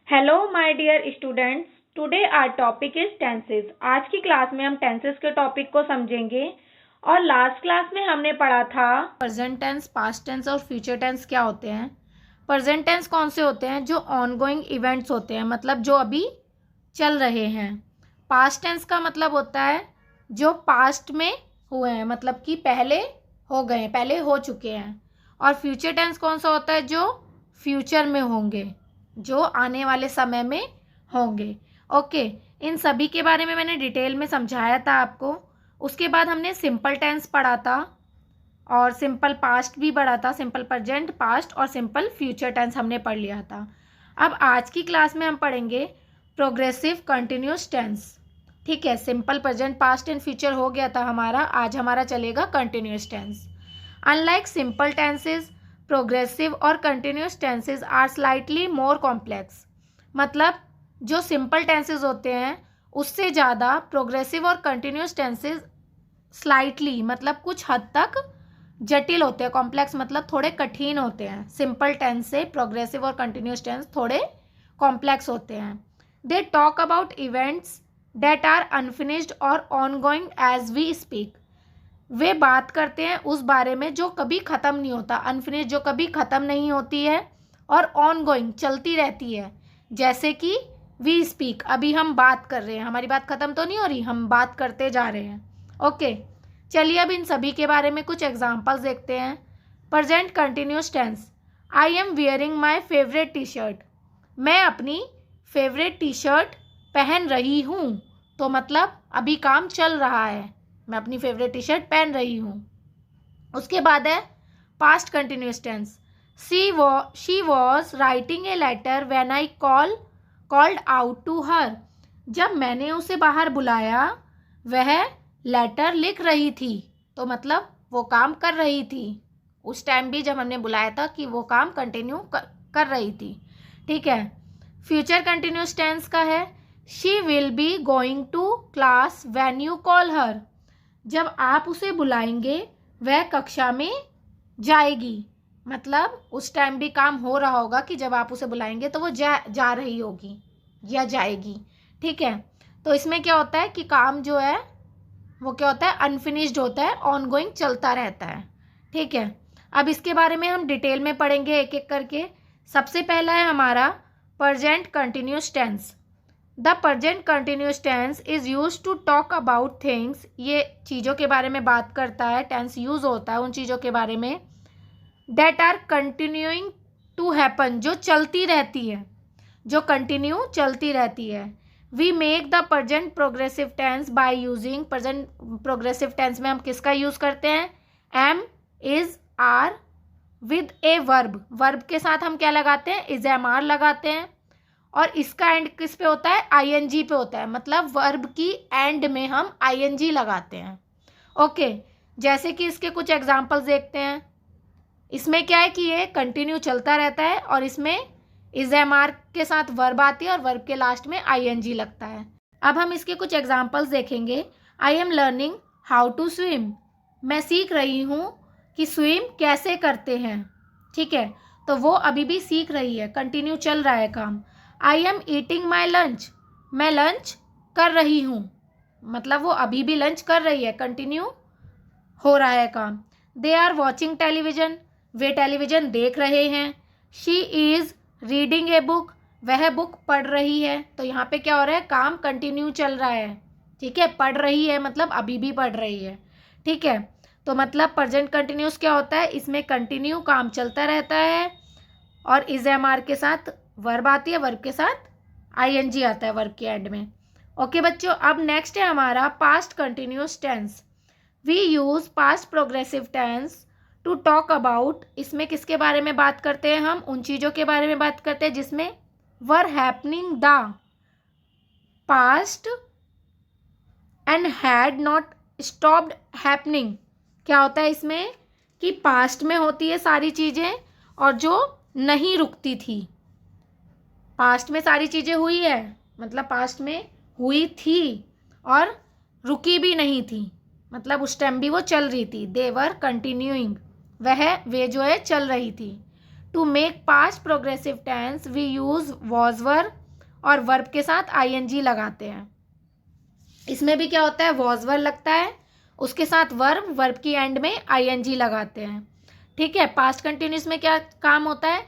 Hello my dear students, today our topic is tenses. आज की class में हम टेंसेस के टॉपिक को समझेंगे। और लास्ट क्लास में हमने पढ़ा था प्रेजेंट टेंस, पास्ट टेंस और फ्यूचर टेंस क्या होते हैं। प्रेजेंट टेंस कौन से होते हैं? जो ऑनगोइंग इवेंट्स होते हैं, मतलब जो अभी चल रहे हैं। पास्ट टेंस का मतलब होता है जो पास्ट में हुए हैं, मतलब कि पहले हो गए, पहले हो चुके हैं। और फ्यूचर टेंस कौन सा होता है? जो फ्यूचर में होंगे, जो आने वाले समय में होंगे। ओके, इन सभी के बारे में मैंने डिटेल में समझाया था आपको। उसके बाद हमने सिंपल टेंस पढ़ा था और सिंपल पास्ट भी पढ़ा था। सिंपल प्रेजेंट, पास्ट और सिंपल फ्यूचर टेंस हमने पढ़ लिया था। अब आज की क्लास में हम पढ़ेंगे प्रोग्रेसिव कंटिन्यूस टेंस। ठीक है, simple present, past and future हो गया था हमारा। आज हमारा चलेगा continuous tense. Unlike simple tenses, progressive और continuous tenses are slightly more complex. मतलब जो सिंपल टेंसेज होते हैं उससे ज़्यादा प्रोग्रेसिव और कंटिन्यूस टेंसेज स्लाइटली, मतलब कुछ हद तक जटिल होते हैं। कॉम्प्लेक्स मतलब थोड़े कठिन होते हैं। सिंपल टेंस से प्रोग्रेसिव और कंटिन्यूस टेंस थोड़े कॉम्प्लेक्स होते हैं। They talk about events that are unfinished और ऑनगोइंग एज वी स्पीक। वे बात करते हैं उस बारे में जो कभी ख़त्म नहीं होता, अनफिनिश्ड, जो कभी ख़त्म नहीं होती है, और ऑन गोइंग, चलती रहती है। जैसे कि वी स्पीक, अभी हम बात कर रहे हैं, हमारी बात ख़त्म तो नहीं हो रही, हम बात करते जा रहे हैं। ओके, चलिए अब इन सभी के बारे में कुछ एग्जांपल्स देखते हैं। Present continuous tense, I am wearing my favourite T shirt. मैं अपनी फेवरेट टी शर्ट पहन रही हूँ। तो मतलब अभी काम चल रहा है, मैं अपनी फेवरेट टी शर्ट पहन रही हूँ। उसके बाद है past continuous tense, she was writing a letter when I called out to her. जब मैंने उसे बाहर बुलाया वह लेटर लिख रही थी। तो मतलब वो काम कर रही थी उस टाइम भी, जब हमने बुलाया था कि वो काम कंटिन्यू कर रही थी। ठीक है, फ्यूचर कंटिन्यूस टेंस का है, she will be going to class when you call her. जब आप उसे बुलाएंगे वह कक्षा में जाएगी। मतलब उस टाइम भी काम हो रहा होगा कि जब आप उसे बुलाएंगे तो वो जा रही होगी या जाएगी। ठीक है, तो इसमें क्या होता है कि काम जो है वो क्या होता है, अनफिनिश्ड होता है, ऑनगोइंग चलता रहता है। ठीक है, अब इसके बारे में हम डिटेल में पढ़ेंगे एक एक करके। सबसे पहला है हमारा present continuous tense. The present continuous tense is use to talk about things. ये चीज़ों के बारे में बात करता है, टेंस यूज होता है उन चीज़ों के बारे में, that are continuing to happen, जो चलती रहती है, जो कंटिन्यू चलती रहती है। We make the present progressive tense by using, present progressive tense में हम किसका यूज़ करते हैं? Am, is, are with a verb. Verb के साथ हम क्या लगाते हैं? इज, एम, आर लगाते हैं। और इसका एंड किस पे होता है? आईएनजी पे होता है। मतलब वर्ब की एंड में हम आईएनजी लगाते हैं। ओके, जैसे कि इसके कुछ एग्जांपल्स देखते हैं। इसमें क्या है कि ये कंटिन्यू चलता रहता है और इसमें इज, एम, आर के साथ वर्ब आती है और वर्ब के लास्ट में आईएनजी लगता है। अब हम इसके कुछ एग्जांपल्स देखेंगे। I am learning how to swim. मैं सीख रही हूँ कि स्विम कैसे करते हैं। ठीक है, तो वो अभी भी सीख रही है, कंटिन्यू चल रहा है काम। I am eating my lunch. मैं लंच कर रही हूँ, मतलब वो अभी भी लंच कर रही है, कंटिन्यू हो रहा है काम। They are watching television. वे टेलीविजन देख रहे हैं। She is reading a book. वह बुक पढ़ रही है। तो यहाँ पे क्या हो रहा है? काम कंटिन्यू चल रहा है। ठीक है, पढ़ रही है मतलब अभी भी पढ़ रही है। ठीक है, तो मतलब प्रेजेंट कंटिन्यूस क्या होता है? इसमें कंटिन्यू काम चलता रहता है और इज, एम, आर के साथ वर्ब आती है, वर्ब के साथ आईएनजी आता है वर्ब के एंड में। ओके बच्चों, अब नेक्स्ट है हमारा past continuous tense. We use past progressive tense to talk about. इसमें किसके बारे में बात करते हैं? हम उन चीज़ों के बारे में बात करते हैं जिसमें were happening the past and had not stopped happening. क्या होता है इसमें कि पास्ट में होती है सारी चीज़ें और जो नहीं रुकती थी। पास्ट में सारी चीज़ें हुई है, मतलब पास्ट में हुई थी और रुकी भी नहीं थी, मतलब उस टाइम भी वो चल रही थी। दे वर कंटिन्यूइंग, वे जो है चल रही थी। To make past progressive tense we use was verb और वर्ब के साथ आईएनजी लगाते हैं। इसमें भी क्या होता है, वॉज वर्ब लगता है, उसके साथ वर्ब, वर्ब की एंड में आईएनजी लगाते हैं। ठीक है। पास्ट कंटिन्यूस में क्या काम होता है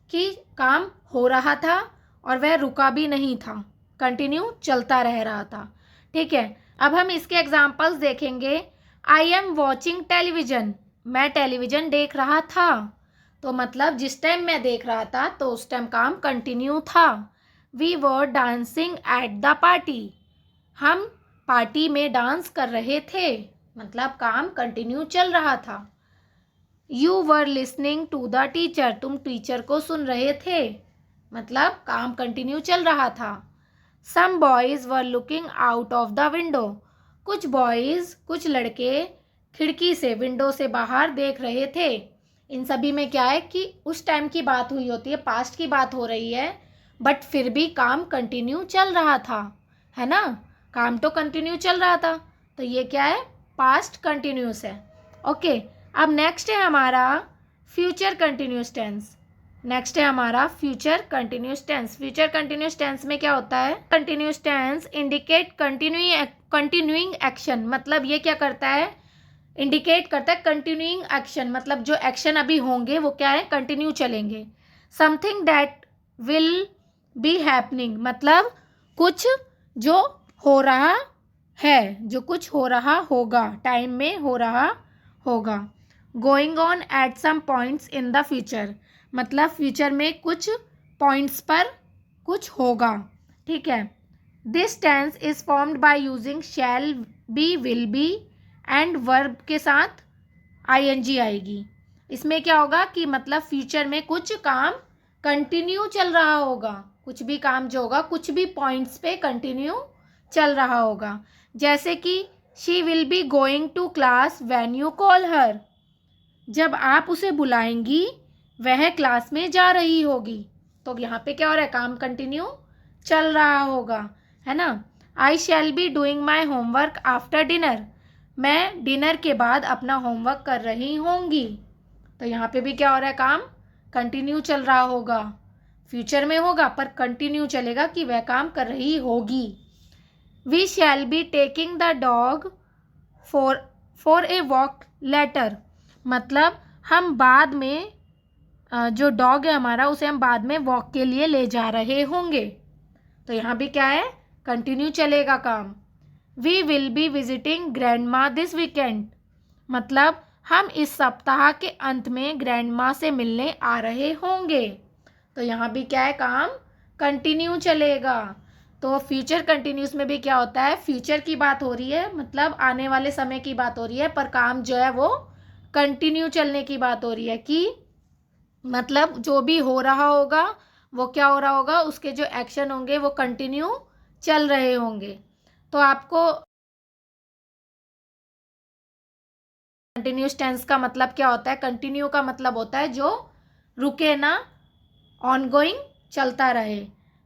कि काम हो रहा था और वह रुका भी नहीं था, कंटिन्यू चलता रह रहा था। ठीक है। अब हम इसके एग्जाम्पल्स देखेंगे। आई एम वॉचिंग टेलीविजन, मैं टेलीविजन देख रहा था, तो मतलब जिस टाइम मैं देख रहा था तो उस टाइम काम कंटिन्यू था। We were dancing at the party, हम पार्टी में डांस कर रहे थे, मतलब काम कंटिन्यू चल रहा था। You were listening to the teacher, तुम टीचर को सुन रहे थे, मतलब काम कंटिन्यू चल रहा था। Some boys were looking out of the window, कुछ बॉयज़, कुछ लड़के खिड़की से, विंडो से बाहर देख रहे थे। इन सभी में क्या है कि उस टाइम की बात हुई होती है, पास्ट की बात हो रही है, बट फिर भी काम कंटिन्यू चल रहा था, है ना, काम तो कंटिन्यू चल रहा था, तो ये क्या है, पास्ट कंटिन्यूस है। ओके। अब नेक्स्ट है हमारा फ्यूचर कंटिन्यूस टेंस। नेक्स्ट है हमारा future continuous tense. Future continuous tense में क्या होता है, continuous tense indicate continuing action, मतलब ये क्या करता है, इंडिकेट करता है कंटिन्यूइंग एक्शन, मतलब जो एक्शन अभी होंगे वो क्या है, कंटिन्यू चलेंगे। Something that will be happening, मतलब कुछ जो हो रहा है, जो कुछ हो रहा होगा, टाइम में हो रहा होगा। Going on at some points in the future, मतलब फ्यूचर में कुछ पॉइंट्स पर कुछ होगा। ठीक है। This tense is formed by using shall be, will be and verb के साथ आईएनजी आएगी। इसमें क्या होगा कि मतलब फ्यूचर में कुछ काम कंटिन्यू चल रहा होगा, कुछ भी काम जो होगा कुछ भी पॉइंट्स पे कंटिन्यू चल रहा होगा। जैसे कि she will be going to class when you call her, जब आप उसे बुलाएंगी वह क्लास में जा रही होगी, तो यहाँ पे क्या हो रहा है, काम कंटिन्यू चल रहा होगा, है ना। I shall be doing my homework after dinner, मैं डिनर के बाद अपना होमवर्क कर रही होंगी, तो यहाँ पे भी क्या हो रहा है, काम कंटिन्यू चल रहा होगा, फ्यूचर में होगा पर कंटिन्यू चलेगा कि वह काम कर रही होगी। We shall be taking the dog for a walk later, मतलब हम बाद में जो डॉग है हमारा उसे हम बाद में वॉक के लिए ले जा रहे होंगे, तो यहाँ भी क्या है, कंटिन्यू चलेगा काम। We will be visiting grandma this weekend, मतलब हम इस सप्ताह के अंत में ग्रैंड माँ से मिलने आ रहे होंगे, तो यहाँ भी क्या है, काम कंटिन्यू चलेगा। तो फ्यूचर कंटिन्यूस में भी क्या होता है, फ्यूचर की बात हो रही है, मतलब आने वाले समय की बात हो रही है, पर काम जो है वो कंटिन्यू चलने की बात हो रही है, कि मतलब जो भी हो रहा होगा वो क्या हो रहा होगा, उसके जो एक्शन होंगे वो कंटिन्यू चल रहे होंगे। तो आपको कंटिन्यूस टेंस का मतलब क्या होता है, कंटिन्यू का मतलब होता है जो रुके ना, ऑनगोइंग चलता रहे।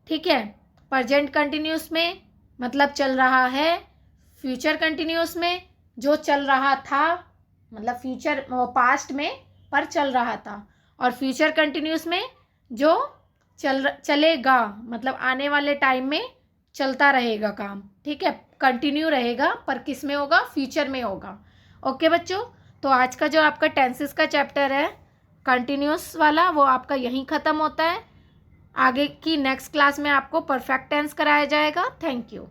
ठीक है। प्रेजेंट कंटिन्यूस में मतलब चल रहा है, फ्यूचर कंटिन्यूस में जो चल रहा था, मतलब फ्यूचर पास्ट में पर चल रहा था, और फ्यूचर कंटिन्यूस में जो चलेगा, मतलब आने वाले टाइम में चलता रहेगा काम। ठीक है, कंटिन्यू रहेगा पर किस में होगा, फ्यूचर में होगा। ओके बच्चों, तो आज का जो आपका टेंसेस का चैप्टर है कंटिन्यूस वाला वो आपका यहीं ख़त्म होता है। आगे की नेक्स्ट क्लास में आपको परफेक्ट टेंस कराया जाएगा। Thank you.